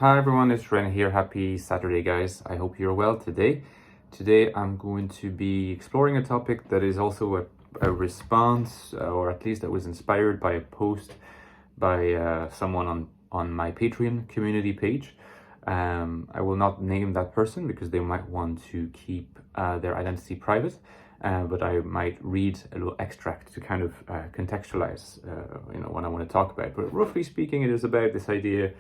Hi everyone, it's Ren here. Happy Saturday, guys. I hope you're well today. Today I'm going to be exploring a topic that is also a response, or at least that was inspired by a post by someone on my Patreon community page. I will not name that person because they might want to keep their identity private, but I might read a little extract to kind of contextualize what I want to talk about. But roughly speaking, it is about this idea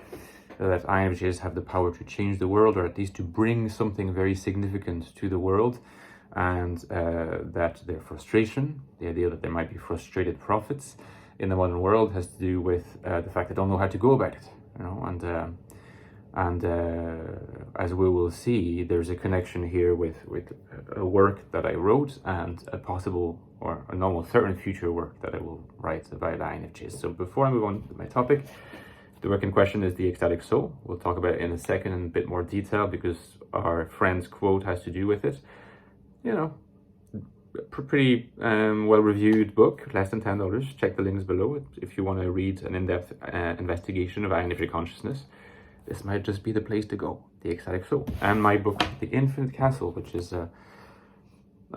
that INFJs have the power to change the world, or at least to bring something very significant to the world, and that their frustration, the idea that there might be frustrated prophets in the modern world, has to do with the fact they don't know how to go about it, and as we will see, there's a connection here with a work that I wrote and a possible or an almost certain future work that I will write about INFJs. So before I move on to my topic, the work in question is the Ecstatic Soul. We'll talk about it in a second in a bit more detail because our friend's quote has to do with it. Pretty well-reviewed book, less than $10. Check the links below if you want to read an in-depth investigation of INFJ consciousness. This might just be the place to go, the Ecstatic Soul. And my book, The Infinite Castle, which is, I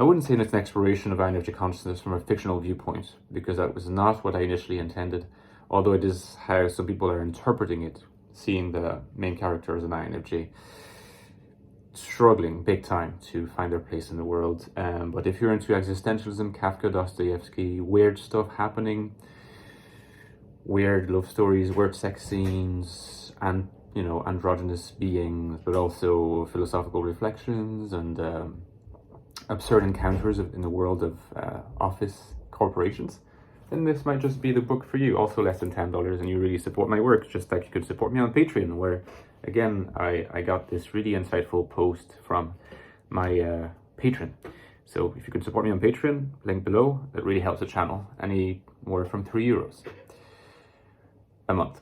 wouldn't say it's an exploration of INFJ consciousness from a fictional viewpoint, because that was not what I initially intended. Although it is how some people are interpreting it, seeing the main character as an INFJ struggling big time to find their place in the world. But if you're into existentialism, Kafka, Dostoevsky, weird stuff happening, weird love stories, weird sex scenes, and androgynous beings, but also philosophical reflections and absurd encounters in the world of office corporations, then this might just be the book for you. Also less than $10, and you really support my work, just like you could support me on Patreon, where again I got this really insightful post from my patron. So if you could support me on Patreon, link below, that really helps the channel. Anywhere from €3 a month.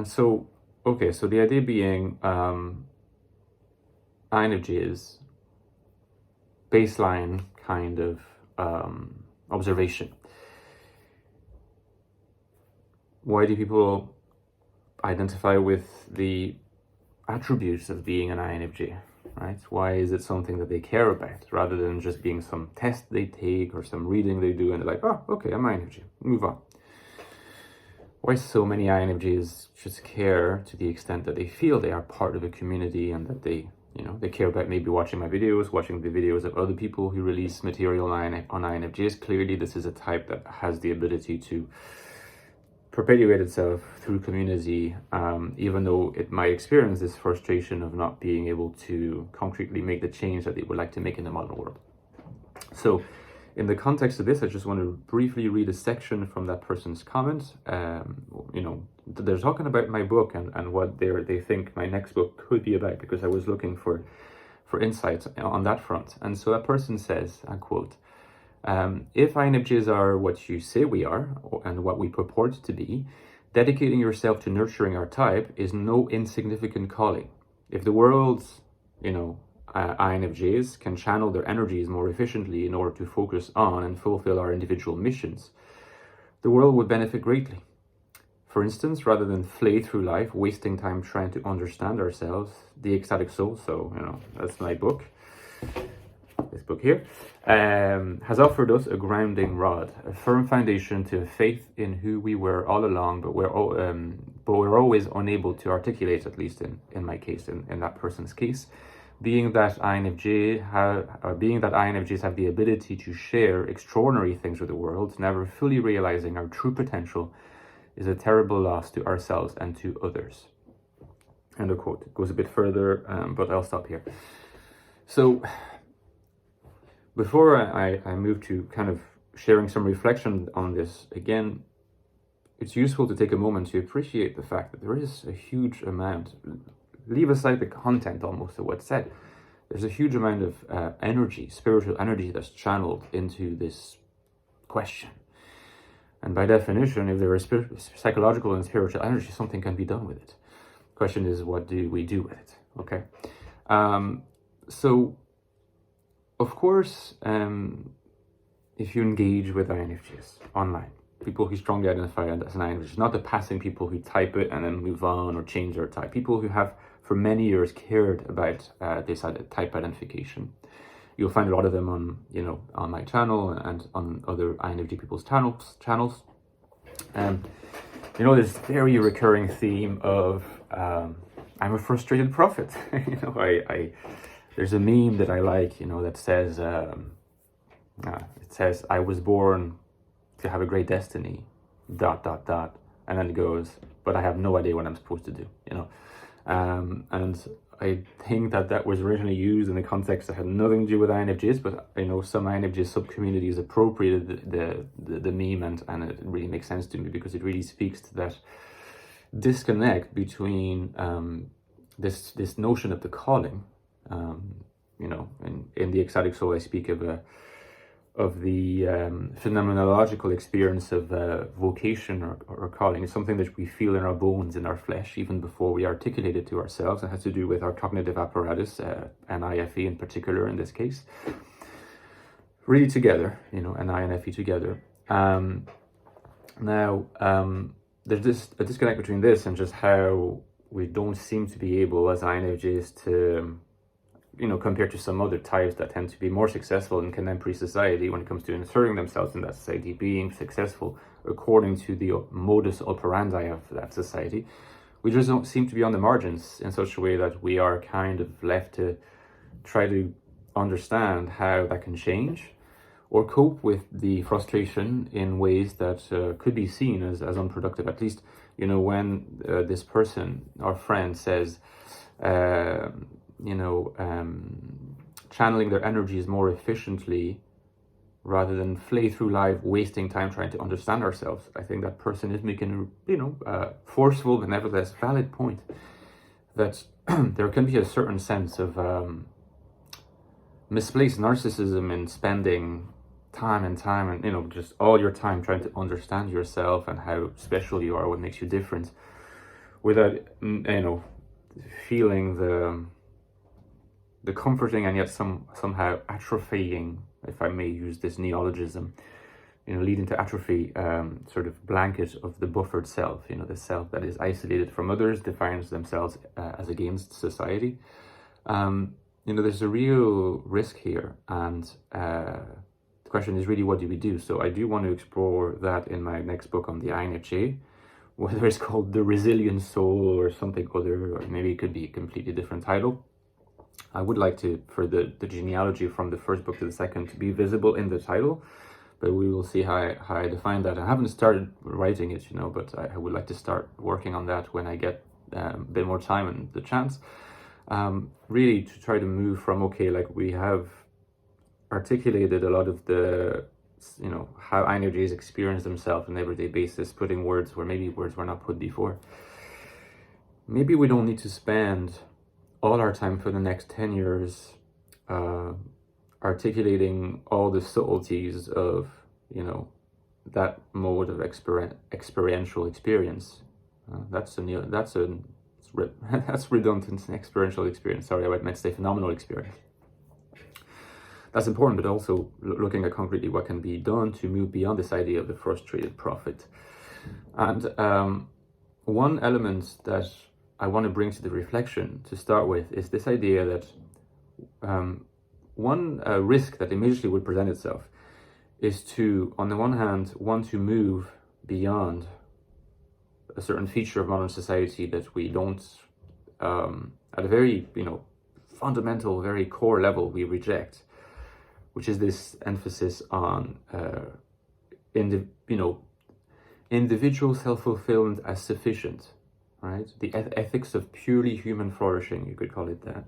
So the idea being INFJ's baseline kind of observation. Why do people identify with the attributes of being an INFJ, right? Why is it something that they care about rather than just being some test they take or some reading they do and they're like, oh, okay, I'm INFJ, move on. Why so many INFJs just care to the extent that they feel they are part of a community and that they care about maybe watching my videos, watching the videos of other people who release material on INFJs. Clearly, this is a type that has the ability to perpetuate itself through community, even though it might experience this frustration of not being able to concretely make the change that they would like to make in the modern world. So in the context of this, I just want to briefly read a section from that person's comment. They're talking about my book and what they think my next book could be about, because I was looking for insights on that front. And so that person says, I quote, if INFJs are what you say we are and what we purport to be, dedicating yourself to nurturing our type is no insignificant calling. If the world's, INFJs can channel their energies more efficiently in order to focus on and fulfill our individual missions, the world would benefit greatly. For instance, rather than flay through life, wasting time trying to understand ourselves, the Ecstatic Soul, so, that's my book, this book here, has offered us a grounding rod, a firm foundation to a faith in who we were all along, but we're always unable to articulate, at least in my case, in that person's case, being that INFJs have the ability to share extraordinary things with the world, never fully realizing our true potential, is a terrible loss to ourselves and to others. End of quote. It goes a bit further, but I'll stop here. So before I move to kind of sharing some reflection on this, again, it's useful to take a moment to appreciate the fact that there is a huge amount, leave aside the content almost of what's said, there's a huge amount of energy, spiritual energy that's channeled into this question. And by definition, if there is psychological and spiritual energy, something can be done with it. The question is, what do we do with it? Okay. So, of course, if you engage with INFJs online, people who strongly identify as an INFJ, not the passing people who type it and then move on or change their type. People who have for many years cared about this type identification. You'll find a lot of them on, on my channel and on other INFJ people's channels. This very recurring theme of I'm a frustrated prophet. There's a meme that I like, that says it says I was born to have a great destiny, ... and then it goes, but I have no idea what I'm supposed to do. And I think that was originally used in a context that had nothing to do with INFJs, but some INFJ sub-communities appropriated the meme, and it really makes sense to me because it really speaks to that disconnect between this notion of the calling. In the Ecstatic Soul, I speak of the phenomenological experience of vocation or calling. It's something that we feel in our bones, in our flesh, even before we articulate it to ourselves. It has to do with our cognitive apparatus, and IFE in particular in this case. Really together, and INFE together. There's a disconnect between this and just how we don't seem to be able as INFJs to, compared to some other types that tend to be more successful in contemporary society when it comes to inserting themselves in that society, being successful according to the modus operandi of that society. We just don't seem to be on the margins in such a way that we are kind of left to try to understand how that can change or cope with the frustration in ways that could be seen as unproductive. At least, when this person, our friend, says, channeling their energies more efficiently rather than flay through life wasting time trying to understand ourselves. I think that person is making a forceful but nevertheless valid point that there can be a certain sense of misplaced narcissism in spending time and just all your time trying to understand yourself and how special you are, what makes you different, without feeling the comforting and yet somehow atrophying, if I may use this neologism, leading to atrophy, sort of blanket of the buffered self, the self that is isolated from others, defines themselves as against society. There's a real risk here, and the question is really, what do we do? So I do want to explore that in my next book on the INFJ, whether it's called The Resilient Soul or something other, or maybe it could be a completely different title. I would like to, for the genealogy from the first book to the second, to be visible in the title, but we will see how I define that. I haven't started writing it, but I would like to start working on that when I get a bit more time and the chance. Really to try to move from, we have articulated a lot of the, how INFJs experience themselves on an everyday basis, putting words where maybe words were not put before. Maybe we don't need to spend all our time for the next 10 years articulating all the subtleties of, that mode of experiential experience. That's redundant, experiential experience. Sorry, I meant to say phenomenal experience. That's important, but also looking at concretely what can be done to move beyond this idea of the frustrated prophet. And one element that I want to bring to the reflection to start with is this idea that one risk that immediately would present itself is to, on the one hand, want to move beyond a certain feature of modern society that we don't, at a very, fundamental, very core level, we reject, which is this emphasis on, individual self-fulfillment as sufficient, right? The ethics of purely human flourishing, you could call it that.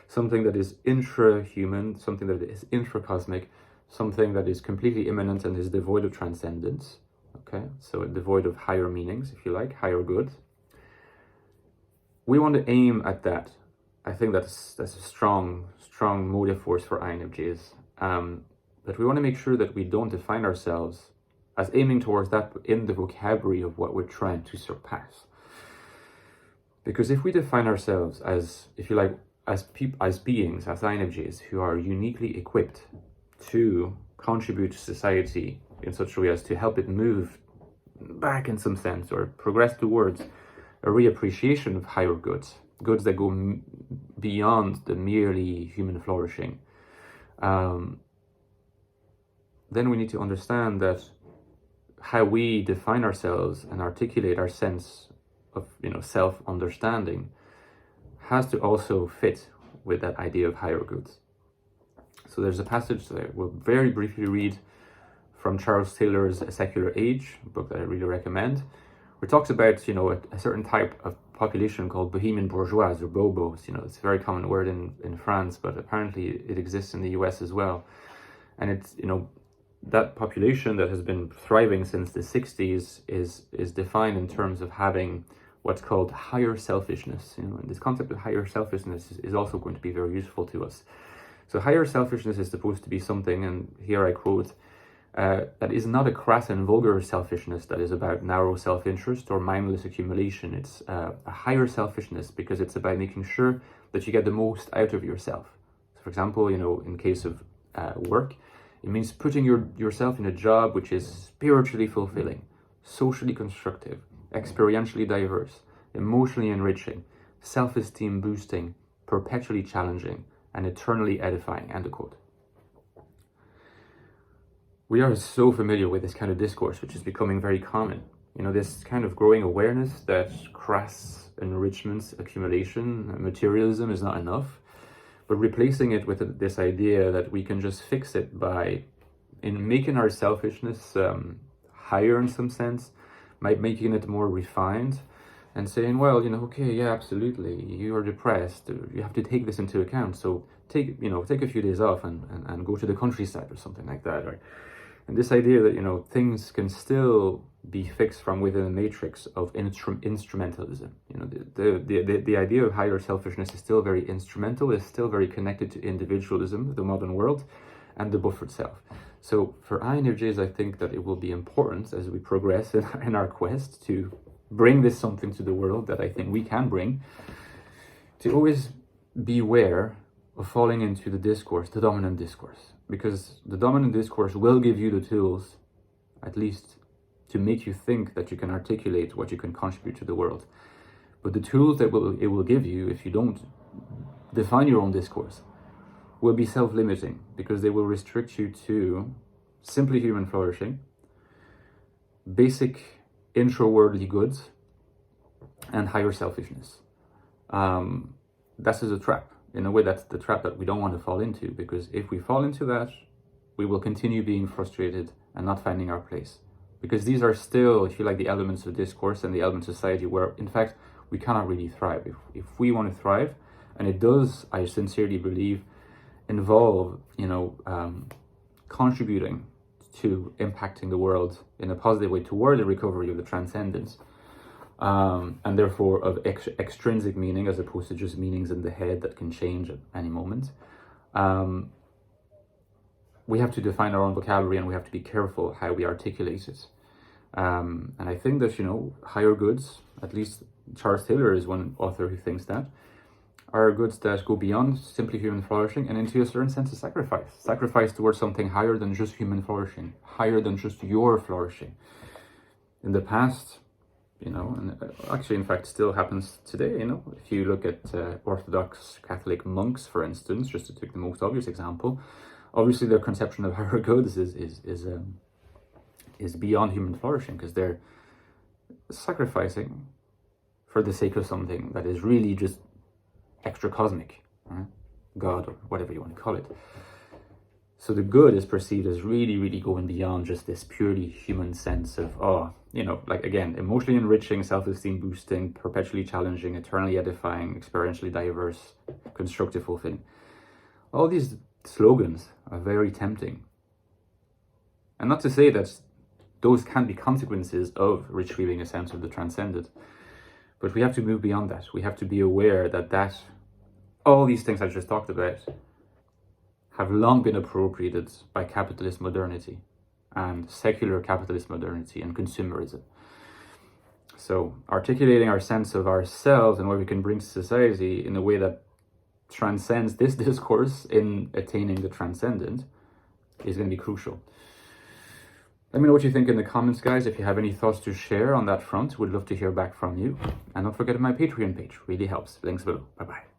Something that is intra-human, something that is intracosmic, something that is completely immanent and is devoid of transcendence, okay? So devoid of higher meanings, if you like, higher good. We want to aim at that. I think that's a strong motive force for INFJs. But we want to make sure that we don't define ourselves as aiming towards that in the vocabulary of what we're trying to surpass. Because if we define ourselves as, if you like, as beings, as INFJs who are uniquely equipped to contribute to society in such a way as to help it move back in some sense, or progress towards a reappreciation of higher goods, goods that go beyond the merely human flourishing, then we need to understand that how we define ourselves and articulate our sense of, self-understanding has to also fit with that idea of higher goods. So there's a passage that I will very briefly read from Charles Taylor's A Secular Age, a book that I really recommend, where it talks about, a certain type of population called Bohemian bourgeois, or bobos. It's a very common word in France, but apparently it exists in the US as well. And it's, that population that has been thriving since the 60s is defined in terms of having what's called higher selfishness. And this concept of higher selfishness is also going to be very useful to us. So higher selfishness is supposed to be something, and here I quote, that is not a crass and vulgar selfishness that is about narrow self-interest or mindless accumulation. It's a higher selfishness because it's about making sure that you get the most out of yourself. So for example, in case of work, it means putting yourself in a job which is spiritually fulfilling, socially constructive, experientially diverse, emotionally enriching, self-esteem boosting, perpetually challenging, and eternally edifying, end of quote. We are so familiar with this kind of discourse, which is becoming very common. This kind of growing awareness that crass enrichment, accumulation, materialism is not enough, but replacing it with this idea that we can just fix it by making our selfishness higher in some sense, by making it more refined, and saying, well, okay, yeah, absolutely, you are depressed, you have to take this into account, so take a few days off and go to the countryside or something like that. And this idea that, things can still be fixed from within a matrix of instrumentalism. The idea of higher selfishness is still very instrumental, is still very connected to individualism, the modern world, and the buffered self. So for INFJs, I think that it will be important as we progress in our quest to bring this something to the world that I think we can bring, to always beware of falling into the discourse, the dominant discourse, because the dominant discourse will give you the tools, at least, to make you think that you can articulate what you can contribute to the world. But the tools that it will give you, if you don't define your own discourse, will be self-limiting, because they will restrict you to simply human flourishing, basic intra-worldly goods, and higher selfishness. That is a trap. In a way, that's the trap that we don't want to fall into, because if we fall into that, we will continue being frustrated and not finding our place. Because these are still, if you like, the elements of discourse and the elements of society where, in fact, we cannot really thrive. If we want to thrive, and it does, I sincerely believe, involve, contributing to impacting the world in a positive way toward the recovery of the transcendence, and therefore of extrinsic meaning as opposed to just meanings in the head that can change at any moment. We have to define our own vocabulary, and we have to be careful how we articulate it. And I think that, higher goods, at least Charles Taylor is one author who thinks that, are goods that go beyond simply human flourishing and into a certain sense of sacrifice towards something higher than just human flourishing, higher than just your flourishing. In the past, and actually, in fact, still happens today, if you look at Orthodox Catholic monks, for instance, just to take the most obvious example, obviously their conception of higher goods is beyond human flourishing, because they're sacrificing for the sake of something that is really just extra cosmic, right? God, or whatever you want to call it. So the good is perceived as really, really going beyond just this purely human sense of, again, emotionally enriching, self-esteem boosting, perpetually challenging, eternally edifying, experientially diverse, constructive fulfilling. All these slogans are very tempting. And not to say that those can be consequences of retrieving a sense of the transcendent, but we have to move beyond that. We have to be aware that all these things I just talked about have long been appropriated by capitalist modernity and secular capitalist modernity and consumerism. So articulating our sense of ourselves and what we can bring to society in a way that transcends this discourse in attaining the transcendent is going to be crucial. Let me know what you think in the comments, guys. If you have any thoughts to share on that front, we'd love to hear back from you. And don't forget my Patreon page, really helps. Links below. Bye-bye.